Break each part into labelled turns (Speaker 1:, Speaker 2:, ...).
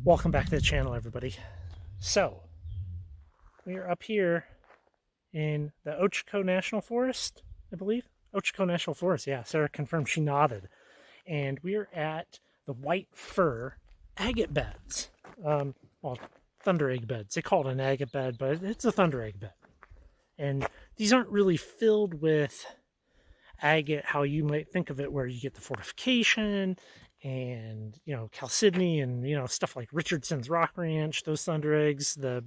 Speaker 1: Welcome back to the channel, everybody. So, we are up here in the Ochoco National Forest, I believe. Ochoco National Forest, yeah. Sarah confirmed, she nodded. And we are at the White Fir agate beds. Well, Thunderegg beds. They call it an agate bed, but it's a Thunderegg bed. And these aren't really filled with agate how you might think of it, where you get the fortification and, you know, chalcedony and, you know, stuff like Richardson's Rock Ranch, those Thundereggs, the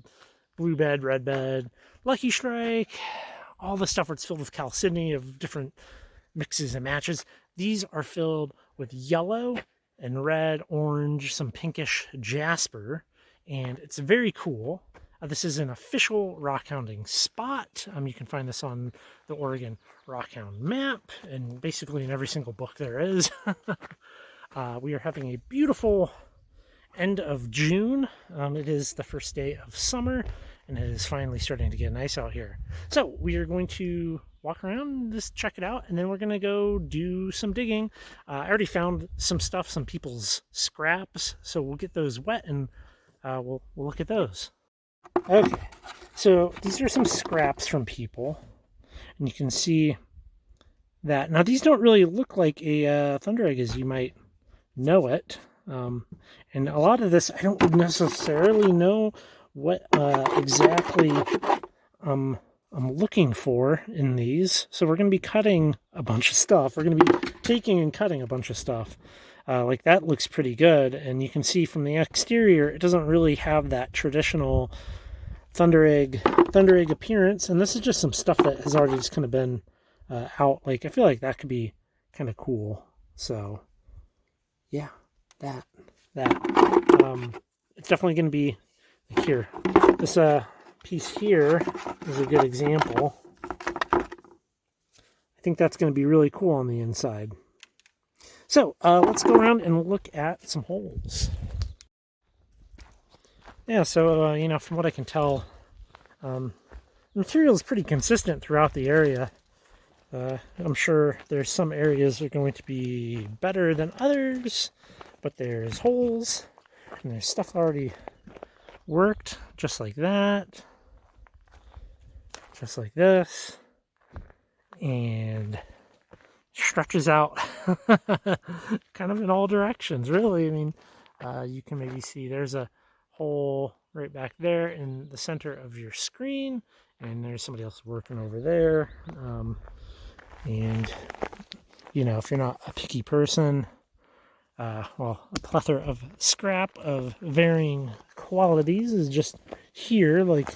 Speaker 1: blue bed, red bed, Lucky Strike, all the stuff where it's filled with chalcedony of different mixes and matches. These are filled with yellow and red, orange, some pinkish jasper, and it's very cool. This is an official rockhounding spot. You can find this on the Oregon Rockhound map and basically in every single book there is. We are having a beautiful end of June. It is the first day of summer and it is finally starting to get nice out here. So we are going to walk around, just check it out, and then we're going to go do some digging. I already found some stuff, some people's scraps, so we'll get those wet and we'll look at those. Okay, so these are some scraps from people, and you can see that. Now, these don't really look like a Thunderegg as you might know it, and a lot of this, I don't necessarily know what exactly I'm looking for in these, so we're going to be cutting a bunch of stuff. We're going to be taking and cutting a bunch of stuff. Like that looks pretty good, and you can see from the exterior, it doesn't really have that traditional Thunderegg appearance, and this is just some stuff that has already just kind of been out. Like, I feel like that could be kind of cool. So, yeah, that. It's definitely going to be like here. This piece here is a good example. I think that's going to be really cool on the inside. So let's go around and look at some holes. Yeah, so, you know, from what I can tell, the material is pretty consistent throughout the area. I'm sure there's some areas that are going to be better than others, but there's holes, and there's stuff already worked, just like that, just like this, and stretches out kind of in all directions, really. I mean, you can maybe see there's a hole right back there in the center of your screen, and there's somebody else working over there. And you know, if you're not a picky person, well, a plethora of scrap of varying qualities is just here. Like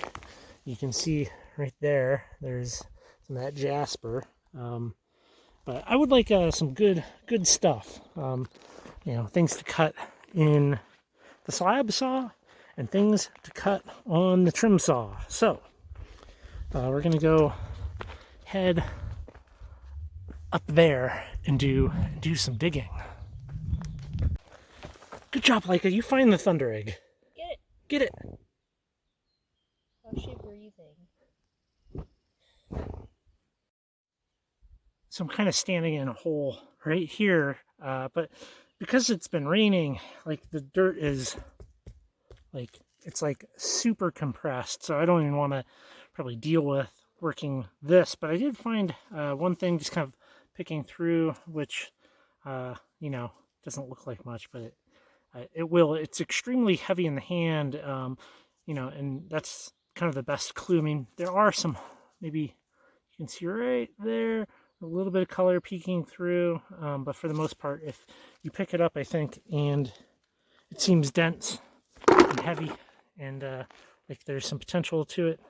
Speaker 1: you can see right there, there's some of that jasper. But I would like some good stuff. You know, things to cut in the slab saw and things to cut on the trim saw. So we're going to go head up there and do some digging. Good job, Leica. You find the Thunderegg.
Speaker 2: Get it.
Speaker 1: Get it.
Speaker 2: How's she breathing?
Speaker 1: So I'm kind of standing in a hole right here, but because it's been raining, like the dirt is like, it's like super compressed, so I don't even want to probably deal with working this. But I did find one thing just kind of picking through, which you know, doesn't look like much, but it will. It's extremely heavy in the hand, you know, and that's kind of the best clue. I mean, there are some, maybe you can see right there, a little bit of color peeking through, but for the most part, if you pick it up, I think, and it seems dense and heavy, and like there's some potential to it,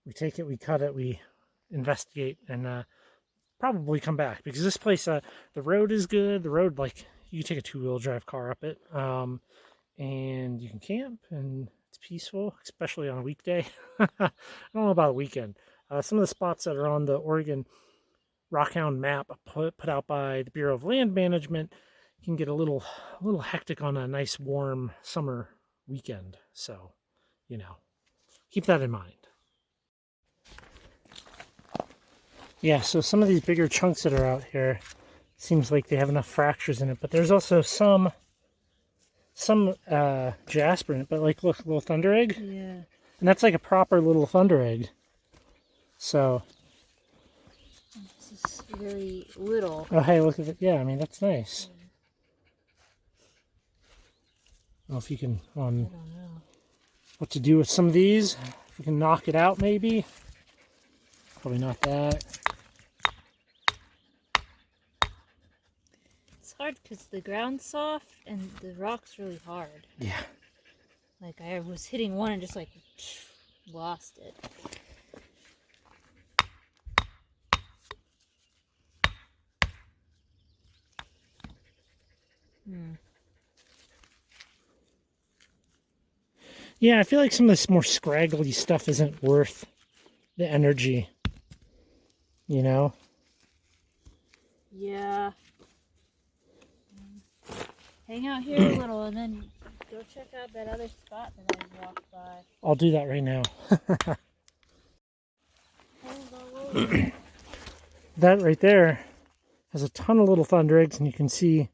Speaker 1: we take it, we cut it, we investigate, and probably come back, because this place, the road is good. The road, like, you can take a two-wheel drive car up it, and you can camp, and it's peaceful, especially on a weekday. I don't know about a weekend. Some of the spots that are on the Oregon Rockhound map put out by the Bureau of Land Management can get a little hectic on a nice warm summer weekend. So, you know, keep that in mind. Yeah, so some of these bigger chunks that are out here, seems like they have enough fractures in it, but there's also some some jasper in it, but like, look, a little Thunderegg.
Speaker 2: Yeah.
Speaker 1: And that's like a proper little Thunderegg. So.
Speaker 2: This is very little.
Speaker 1: Oh, hey, look at it. Yeah, I mean, that's nice.
Speaker 2: Yeah.
Speaker 1: I don't know if you can,
Speaker 2: I don't know.
Speaker 1: what to do with some of these. If you can knock it out, maybe. Probably not that.
Speaker 2: It's hard because the ground's soft and the rock's really hard.
Speaker 1: Yeah.
Speaker 2: Like I was hitting one and just like lost it.
Speaker 1: Yeah, I feel like some of this more scraggly stuff isn't worth the energy. You know?
Speaker 2: Yeah. Hang out here a little and then go check out that other spot that I walked by.
Speaker 1: I'll do that right now. That right there has a ton of little Thundereggs, and you can see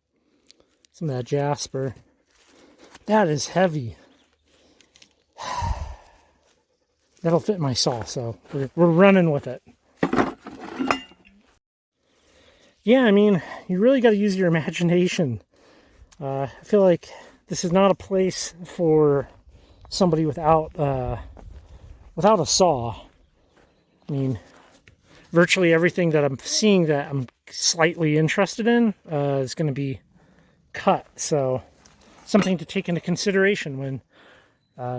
Speaker 1: some of that jasper. That is heavy. That'll fit my saw, so we're running with it. Yeah, I mean, you really got to use your imagination. I feel like this is not a place for somebody without a saw. I mean, virtually everything that I'm seeing that I'm slightly interested in is going to be cut. So something to take into consideration when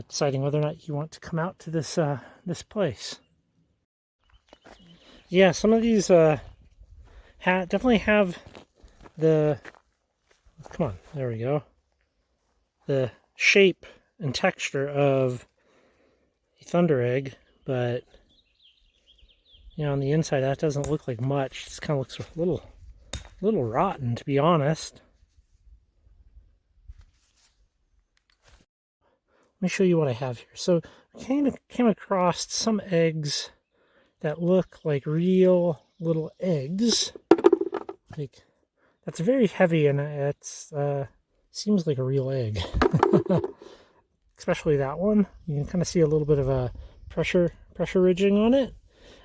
Speaker 1: deciding whether or not you want to come out to this this place. Yeah, some of these definitely have the, come on, there we go, the shape and texture of a Thunderegg, but you know, on the inside that doesn't look like much. It just kind of looks a little rotten, to be honest. Let me show you what I have here. So I kind of came across some eggs that look like real little eggs. Like, that's very heavy, and it's seems like a real egg. Especially that one. You can kind of see a little bit of a pressure ridging on it.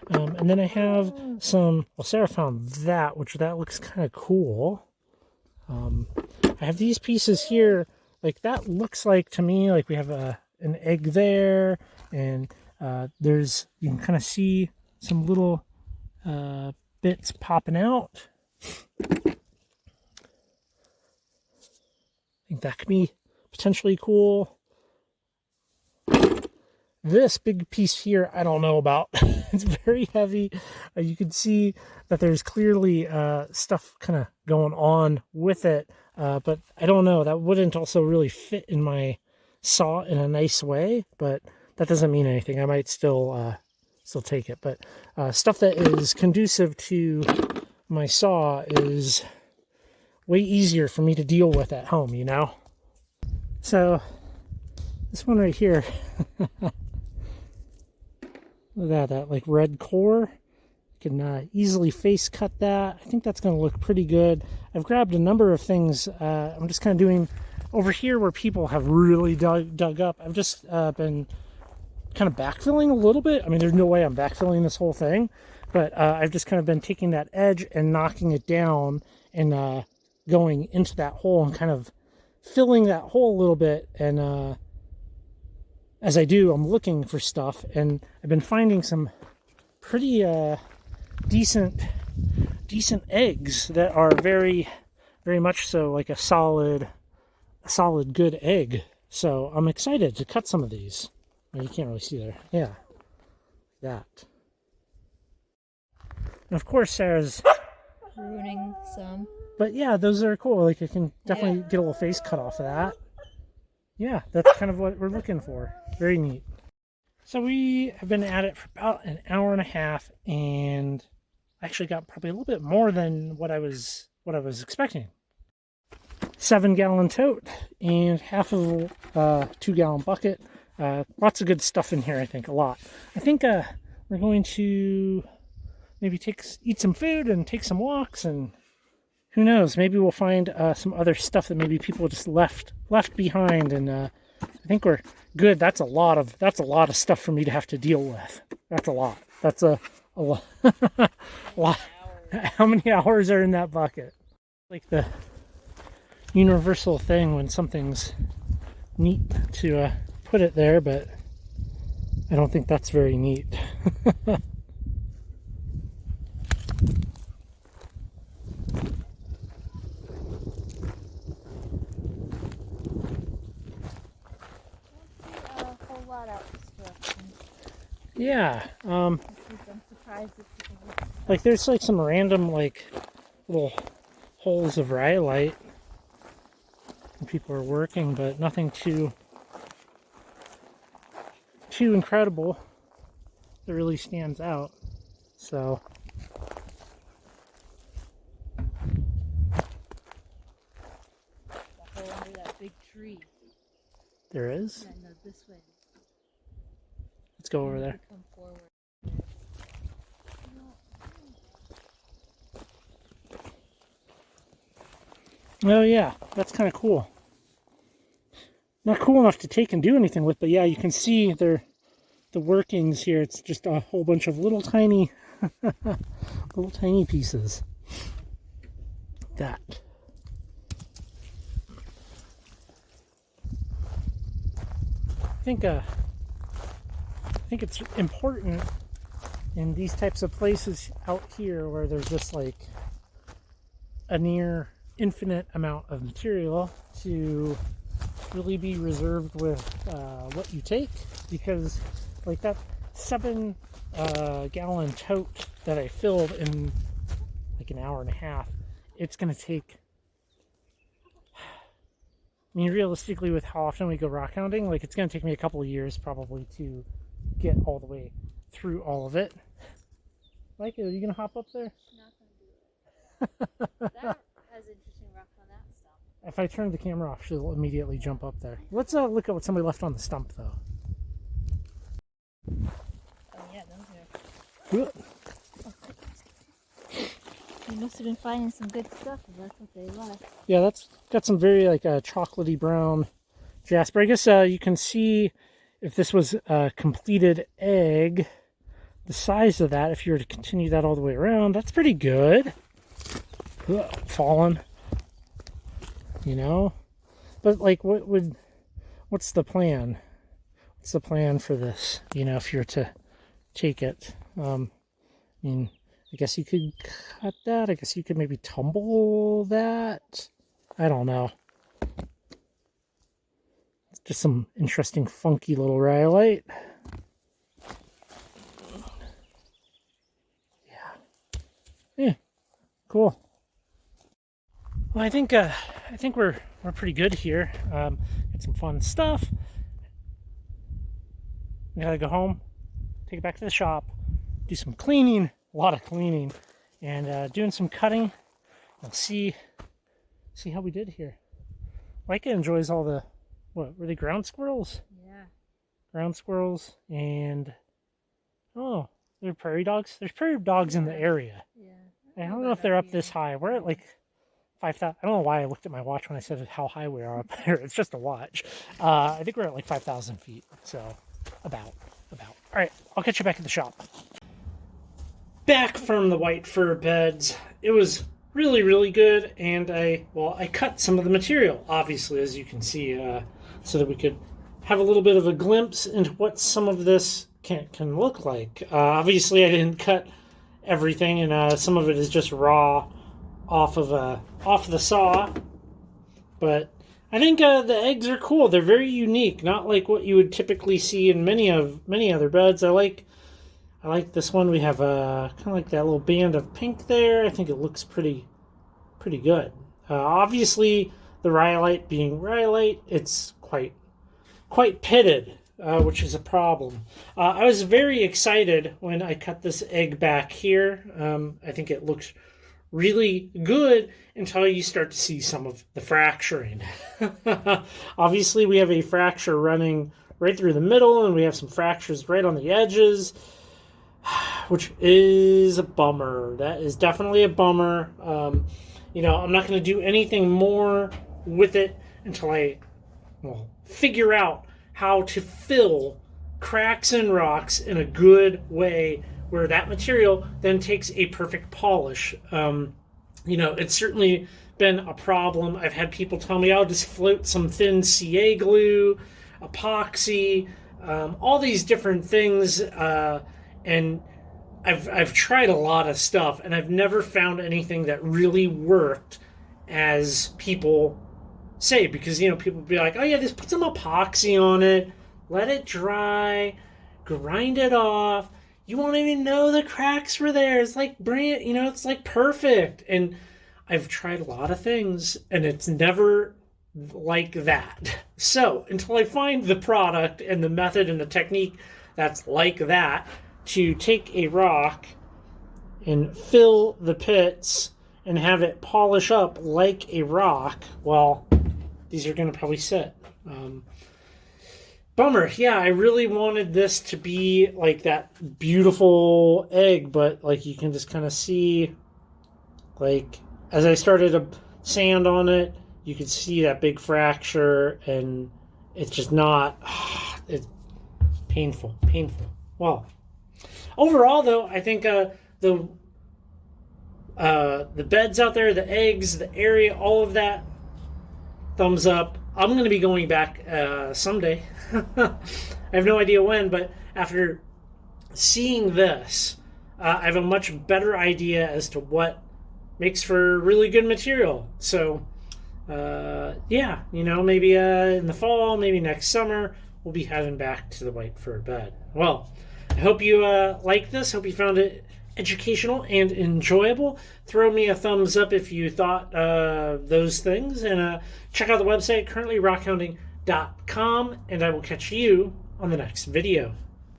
Speaker 1: And then I have some, well, Sarah found that, which that looks kind of cool. I have these pieces here, like that looks like, to me, like we have an egg there, and there's, you can kind of see some little bits popping out. I think that could be potentially cool. This big piece here, I don't know about. It's very heavy. You can see that there's clearly stuff kind of going on with it, but I don't know. That wouldn't also really fit in my saw in a nice way, but that doesn't mean anything. I might still take it. But stuff that is conducive to my saw is way easier for me to deal with at home, you know? So this one right here, look at that like red core. You can easily face cut that. I think that's going to look pretty good. I've grabbed a number of things. I'm just kind of doing over here where people have really dug up. I've just been kind of backfilling a little bit. I mean, there's no way I'm backfilling this whole thing, but I've just kind of been taking that edge and knocking it down and going into that hole and kind of filling that hole a little bit. And as I do, I'm looking for stuff, and I've been finding some pretty decent eggs that are very, very much so like a solid good egg. So I'm excited to cut some of these. You can't really see there. Yeah, that. And of course, Sarah's
Speaker 2: ruining some.
Speaker 1: But yeah, those are cool. Like, I can definitely get a little face cut off of that. Yeah, that's kind of what we're looking for. Very neat. So we have been at it for about an hour and a half, and I actually got probably a little bit more than what I was expecting. 7-gallon tote and half of a 2-gallon bucket. Lots of good stuff in here, I think, a lot. I think we're going to maybe eat some food and take some walks and who knows? Maybe we'll find some other stuff that maybe people just left behind, and I think we're good. That's a lot of stuff for me to have to deal with. That's a lot. That's a lot. lot. How many hours are in that bucket? Like the universal thing when something's neat to put it there, but I don't think that's very neat. Yeah,
Speaker 2: I'm surprised if people would.
Speaker 1: like there's like some random like little holes of rhyolite when people are working, but nothing too incredible that really stands out. So
Speaker 2: The hole under that big tree.
Speaker 1: there is.
Speaker 2: Yeah, no, this way.
Speaker 1: Let's go over there.
Speaker 2: Come forward.
Speaker 1: Oh yeah, that's kind of cool. Not cool enough to take and do anything with, but yeah, you can see the workings here. It's just a whole bunch of little tiny pieces. That. I think it's important in these types of places out here where there's just like a near infinite amount of material to really be reserved with what you take, because like that 7 gallon tote that I filled in like an hour and a half, it's gonna take, I mean, realistically, with how often we go rockhounding, like it's gonna take me a couple of years probably to get all the way through all of it. Like, are you gonna hop up there?
Speaker 2: Not gonna do it. That has interesting rock on that stump.
Speaker 1: If I turn the camera off, she'll immediately jump up there. Let's look at what somebody left on the stump, though.
Speaker 2: Oh yeah, those are.
Speaker 1: Good.
Speaker 2: They must have been finding some good stuff if that's what they left.
Speaker 1: Yeah, that's got some very like chocolatey brown jasper. I guess you can see if this was a completed egg, the size of that, if you were to continue that all the way around, that's pretty good. Ugh, fallen. You know? But like what's the plan? What's the plan for this? You know, if you were to take it. I mean, I guess you could cut that. I guess you could maybe tumble that. I don't know. It's just some interesting, funky little rhyolite. Yeah, cool. Well, I think we're pretty good here. Got some fun stuff. We gotta go home, take it back to the shop, do some cleaning, a lot of cleaning, and doing some cutting. We'll see how we did here. Micah enjoys all the, what were they, ground squirrels?
Speaker 2: Yeah.
Speaker 1: Ground squirrels and, oh, they're prairie dogs. There's prairie dogs in the area.
Speaker 2: Yeah.
Speaker 1: I don't know if they're up this high. We're at like 5,000. I don't know why I looked at my watch when I said how high we are up there. It's just a watch. I think we're at like 5,000 feet. So about. All right, I'll catch you back at the shop. Back from the white fir beds. It was really, really good, and I cut some of the material, obviously, as you can see, so that we could have a little bit of a glimpse into what some of this can look like. Obviously, I didn't cut everything, and some of it is just raw off the saw. But I think the eggs are cool. They're very unique, not like what you would typically see in many other beds. I like this one. We have kind of like that little band of pink there. I think it looks pretty good. Obviously, the rhyolite being rhyolite, it's quite pitted, which is a problem. I was very excited when I cut this egg back here. I think it looks really good until you start to see some of the fracturing. Obviously, we have a fracture running right through the middle, and we have some fractures right on the edges, which is a bummer. That is definitely a bummer. I'm not going to do anything more with it until I figure out how to fill cracks and rocks in a good way where that material then takes a perfect polish. It's certainly been a problem. I've had people tell me, I'll just float some thin CA glue, epoxy, all these different things, and I've tried a lot of stuff, and I've never found anything that really worked as people say, because people be like, oh yeah, just put some epoxy on it, let it dry, grind it off. You won't even know the cracks were there. It's like brand, it's like perfect. And I've tried a lot of things, and it's never like that. So until I find the product and the method and the technique that's like that, to take a rock and fill the pits and have it polish up like a rock, well, these are going to probably sit. Bummer. Yeah, I really wanted this to be like that beautiful egg, but like you can just kind of see, like as I started to sand on it, you could see that big fracture, and it's just not. It's painful. Well, overall though, I think the beds out there, the eggs, the area, all of that, thumbs up. I'm going to be going back someday. I have no idea when, but after seeing this, I have a much better idea as to what makes for really good material. So, maybe in the fall, maybe next summer, we'll be heading back to the White Fir bed. Well, I hope you liked this. Hope you found it educational and enjoyable. Throw me a thumbs up if you thought those things, and check out the website, currently rockhounding.com, and I will catch you on the next video.